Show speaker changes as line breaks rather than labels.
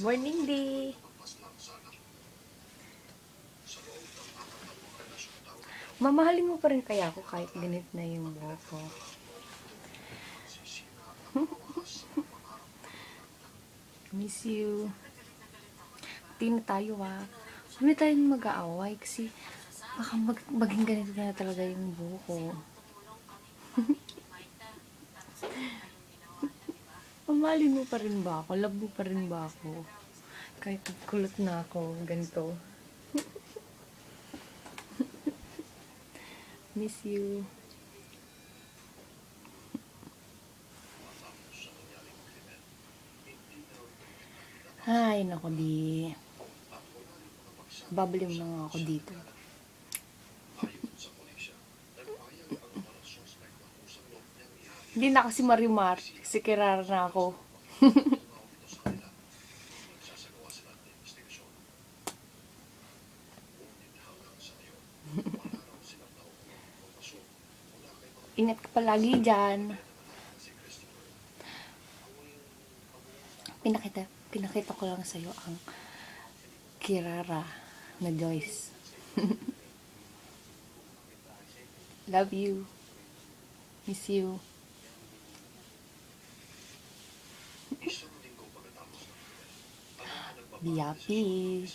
Morning, Di. Mamahalin mo pa rin kaya ako kahit ganit na yung buhok ko. Miss you. Di na tayo Hindi tayong mag-aaway kasi baka maging ganito na talaga yung buhok ko. Mamahalin mo pa rin ba ako? Love mo pa rin ba ako? Kahit kulot na ako, ganito. Miss you. Ay, nako Di. Babaliw na nga ako dito. Hindi na kasi Marimar. Si Kirara na ako. Ingat ka palagi dyan. Pinakita ko lang sa'yo ang Kirara na Joyce. Love you. Miss you. Be happy.